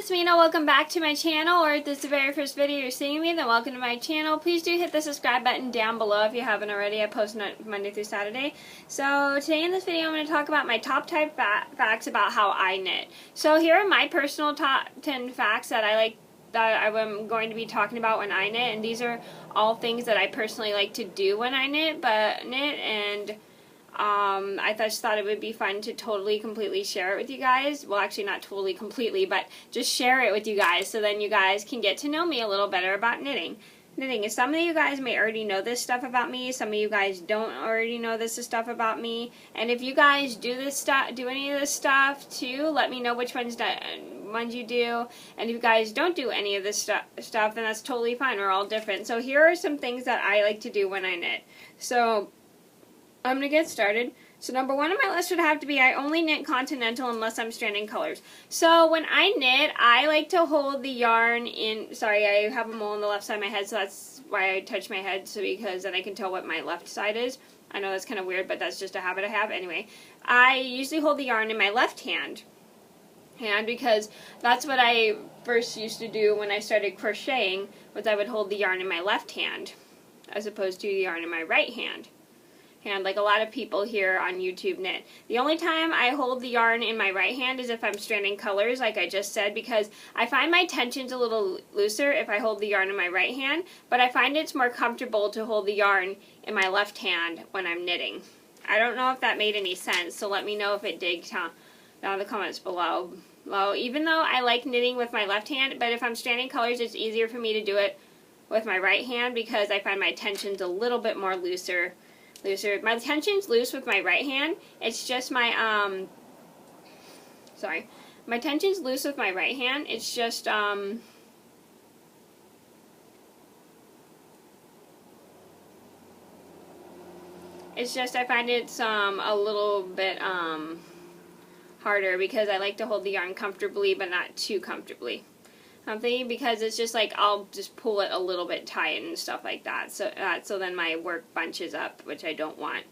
it's Mena. Welcome back to my channel, or if this is the very first video you're seeing me, then welcome to my channel. Please do hit the subscribe button down below if you haven't already. I post Monday through Saturday. So today in this video I'm going to talk about my top 10 facts about how I knit. So here are my personal top 10 facts that I'm going to be talking about when I knit, and these are all things that I personally like to do when I knit, I just thought it would be fun to completely share it with you guys. Well, actually not totally completely, but just share it with you guys so then you guys can get to know me a little better about knitting. Some of you guys may already know this stuff about me. Some of you guys don't already know this stuff about me. And if you guys do any of this stuff too, let me know which ones you do. And if you guys don't do any of this stuff, then that's totally fine. We're all different. So here are some things that I like to do when I knit. So I'm going to get started. So number one on my list would have to be I only knit continental unless I'm stranding colors. So when I knit, I like to hold the yarn in, sorry, I have a mole on the left side of my head, so that's why I touch my head, because then I can tell what my left side is. I know that's kind of weird, but that's just a habit I have. Anyway, I usually hold the yarn in my left hand because that's what I first used to do when I started crocheting, was I would hold the yarn in my left hand as opposed to the yarn in my right hand. And like a lot of people here on YouTube knit. The only time I hold the yarn in my right hand is if I'm stranding colors, like I just said, because I find my tensions a little looser if I hold the yarn in my right hand, but I find it's more comfortable to hold the yarn in my left hand when I'm knitting. I don't know if that made any sense, so let me know if it did down in the comments below. Even though I like knitting with my left hand, but if I'm stranding colors, it's easier for me to do it with my right hand because I find my tensions a little bit more looser. My tension's loose with my right hand. It's just my my tension's loose with my right hand. It's just I find it's a little bit harder because I like to hold the yarn comfortably but not too comfortably. Because it's just like I'll just pull it a little bit tight and stuff like that. So then my work bunches up, which I don't want.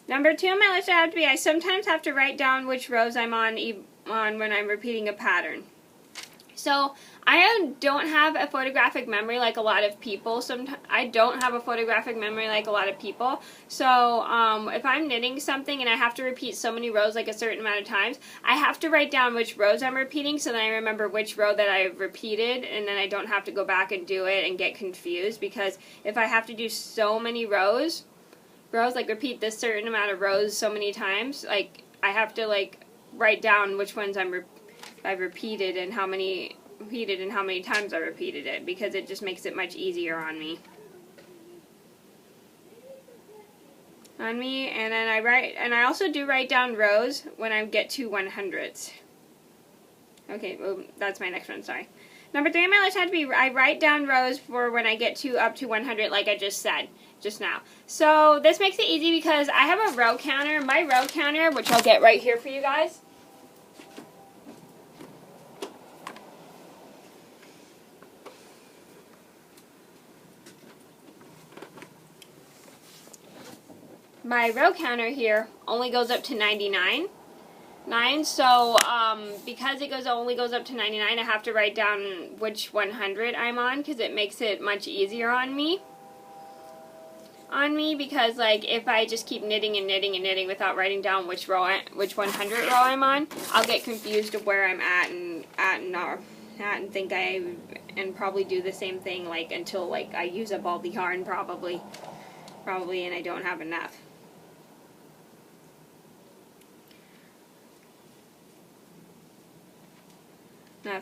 Number two on my list would have to be I sometimes have to write down which rows I'm on when I'm repeating a pattern. So I don't have a photographic memory like a lot of people. I don't have a photographic memory like a lot of people. So if I'm knitting something and I have to repeat so many rows like a certain amount of times, I have to write down which rows I'm repeating so then I remember which row that I've repeated, and then I don't have to go back and do it and get confused, because if I have to do so many rows, like repeat this certain amount of rows so many times, like I have to like write down which ones I've repeated and how many times I repeated it, because it just makes it much easier on me. And then I also do write down rows when I get to 100s. Okay, well, that's my next one, sorry. Number three on my list had to be I write down rows for when I get up to 100, like I just said just now. So this makes it easy because I have a row counter. My row counter, which I'll get right here for you guys. My row counter here only goes up to 99. So because it only goes up to 99, I have to write down which 100 I'm on, because it makes it much easier on me. Because like if I just keep knitting and knitting and knitting without writing down which 100 row I'm on, I'll get confused of where I'm at and think and probably do the same thing like until like I use up all the yarn probably and I don't have enough.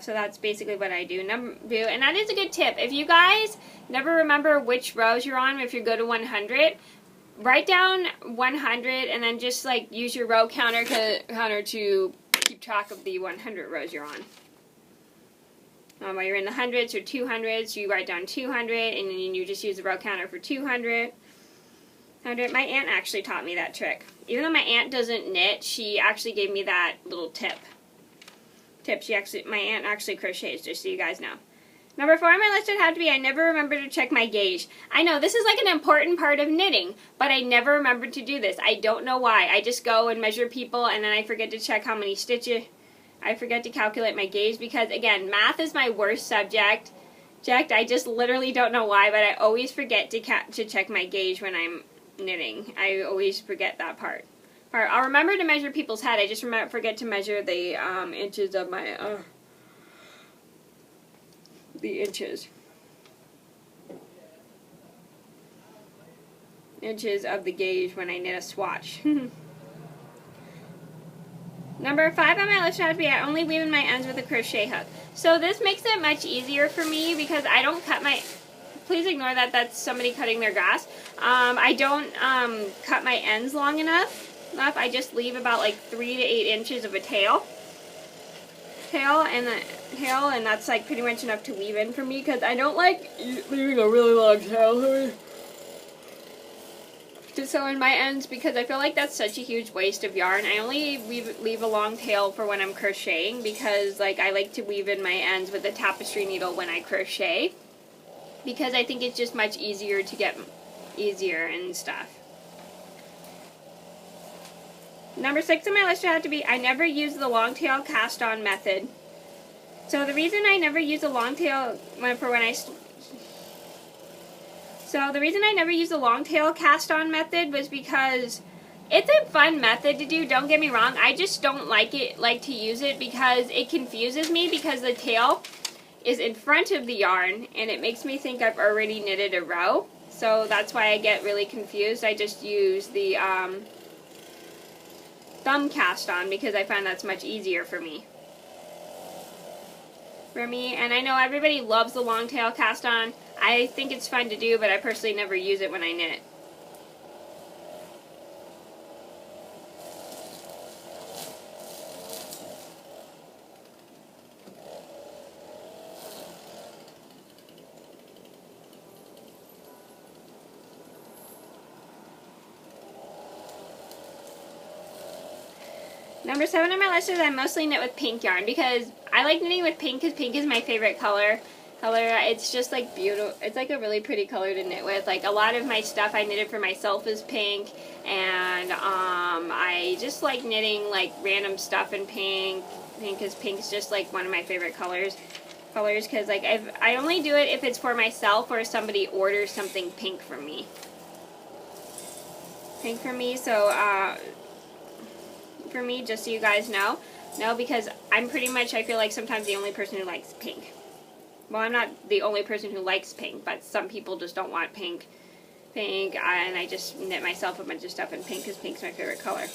So that's basically what I do. And that is a good tip. If you guys never remember which rows you're on, if you go to 100, write down 100 and then just like use your row counter to keep track of the 100 rows you're on. While you're in the hundreds or 200s, you write down 200 and then you just use the row counter for 200. My aunt actually taught me that trick. Even though my aunt doesn't knit, she actually gave me that little tip. My aunt actually crochets, just so you guys know. Number four on my list would have to be I never remember to check my gauge. I know this is like an important part of knitting, but I never remember to do this. I don't know why. I just go and measure people and then I forget to check how many stitches I forget to calculate my gauge because, again, math is my worst subject. I just literally don't know why, but I always forget to check my gauge when I'm knitting. I always forget that part. I'll remember to measure people's head. I just forget to measure the inches of my inches of the gauge when I knit a swatch. Number 5 on my list has to be I only weave in my ends with a crochet hook. So this makes it much easier for me because I don't cut my... Please ignore that. That's somebody cutting their grass. I don't cut my ends long enough. I just leave about like 3 to 8 inches of a tail, and that's like pretty much enough to weave in for me because I don't like leaving a really long tail. To sew in my ends because I feel like that's such a huge waste of yarn. I only leave a long tail for when I'm crocheting because like I like to weave in my ends with a tapestry needle when I crochet because I think it's just much easier to get easier and stuff. Number 6 on my list would have to be I never use the long tail cast on method. So the reason I never use a long tail the reason I never use the long tail cast on method was because it's a fun method to do, don't get me wrong. I just don't like to use it because it confuses me because the tail is in front of the yarn and it makes me think I've already knitted a row. So that's why I get really confused. I just use the thumb cast on because I find that's much easier for me. And I know everybody loves the long tail cast on. I think it's fun to do, but I personally never use it when I knit. Number 7 on my list is I mostly knit with pink yarn because I like knitting with pink because pink is my favorite color. It's just like beautiful. It's like a really pretty color to knit with. Like a lot of my stuff I knitted for myself is pink, and I just like knitting like random stuff in pink because pink's just like one of my favorite colors because like I only do it if it's for myself or if somebody orders something pink from me. So for me, just so you guys know, because I'm pretty much, I feel like sometimes the only person who likes pink. Well, I'm not the only person who likes pink, but some people just don't want pink, and I just knit myself a bunch of stuff in pink because pink's my favorite color.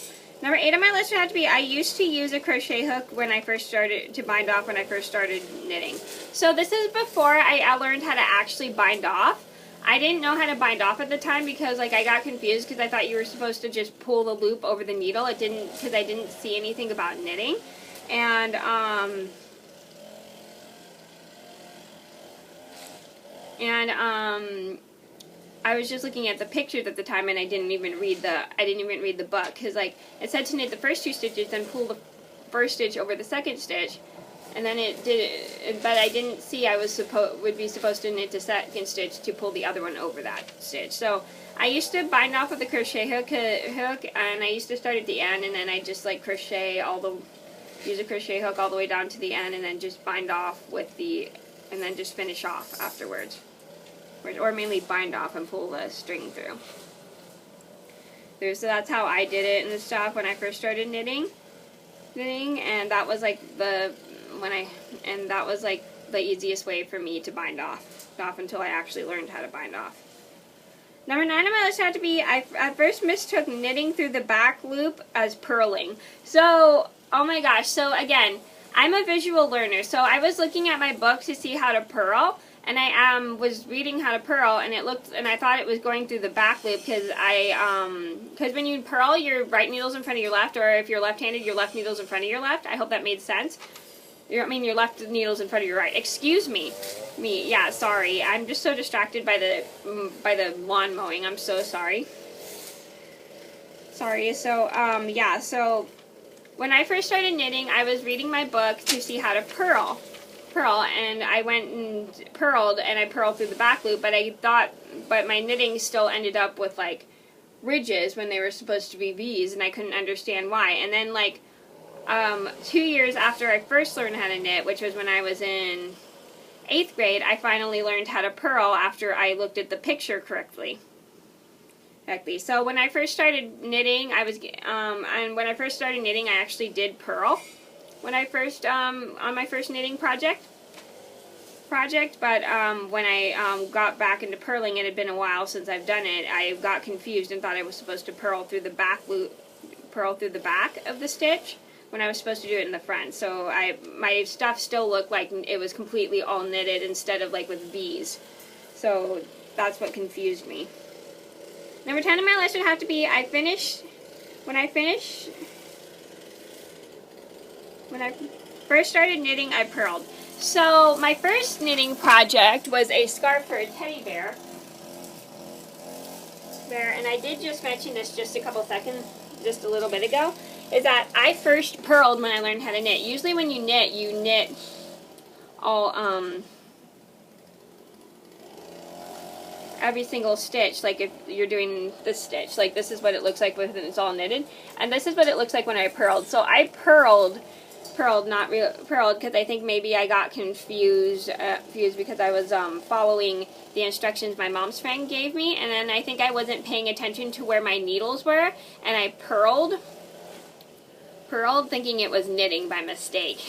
Number 8 on my list would have to be I used to use a crochet hook when I first started to bind off when I first started knitting. So this is before I learned how to actually bind off. I didn't know how to bind off at the time because like I got confused because I thought you were supposed to just pull the loop over the needle. It didn't, because I didn't see anything about knitting. And I was just looking at the pictures at the time, and I didn't even read the book because like it said to knit the first 2 stitches, then pull the first stitch over the second stitch, and then it did it. But I didn't see I would be supposed to knit the second stitch to pull the other one over that stitch. So I used to bind off with a crochet hook, and I used to start at the end, and then I just like use a crochet hook all the way down to the end, and then just bind off and then just finish off afterwards. Or mainly bind off and pull the string through. So that's how I did it and stuff when I first started knitting, and that was like the easiest way for me to bind off until I actually learned how to bind off. Number 9 on my list had to be I first mistook knitting through the back loop as purling. So, oh my gosh, so again, I'm a visual learner, so I was looking at my book to see how to purl, and I was reading how to purl, and I thought it was going through the back loop because when you purl, your right needle's in front of your left, or if you're left-handed, your left needle's in front of your left. I hope that made sense. Your left needle's in front of your right. Excuse me. Yeah, sorry. I'm just so distracted by the lawn mowing. I'm so sorry. Sorry. So, yeah, so when I first started knitting, I was reading my book to see how to purl, and I went and purled, and I purled through the back loop, but my knitting still ended up with like ridges when they were supposed to be V's, and I couldn't understand why. And then like 2 years after I first learned how to knit, which was when I was in 8th grade, I finally learned how to purl after I looked at the picture correctly. So when I first started knitting, I actually did purl when I first on my first knitting project. But when I got back into purling, it had been a while since I've done it. I got confused and thought I was supposed to purl through the back of the stitch when I was supposed to do it in the front. So my stuff still looked like it was completely all knitted instead of like with V's. So that's what confused me. Number 10 on my list would have to be when I first started knitting, I purled. So my first knitting project was a scarf for a teddy bear. And I did just mention this just a little bit ago, is that I first purled when I learned how to knit. Usually when you knit all, every single stitch, like if you're doing this stitch, like this is what it looks like when it's all knitted, and this is what it looks like when I purled. So I purled because I think maybe I got confused because I was following the instructions my mom's friend gave me, and then I think I wasn't paying attention to where my needles were, and I purled thinking it was knitting by mistake.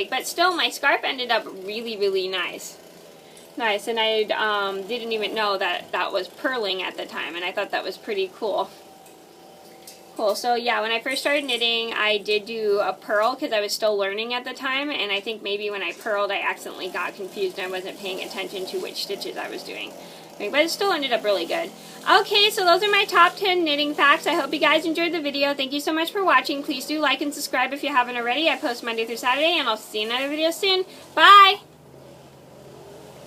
But still, my scarf ended up really, really nice, and I didn't even know that was purling at the time, and I thought that was pretty cool. So yeah, when I first started knitting, I did do a purl because I was still learning at the time, and I think maybe when I purled, I accidentally got confused and I wasn't paying attention to which stitches I was doing. But it still ended up really good. Okay, so those are my top 10 knitting facts. I hope you guys enjoyed the video. Thank you so much for watching. Please do like and subscribe if you haven't already. I post Monday through Saturday, and I'll see you in another video soon. Bye!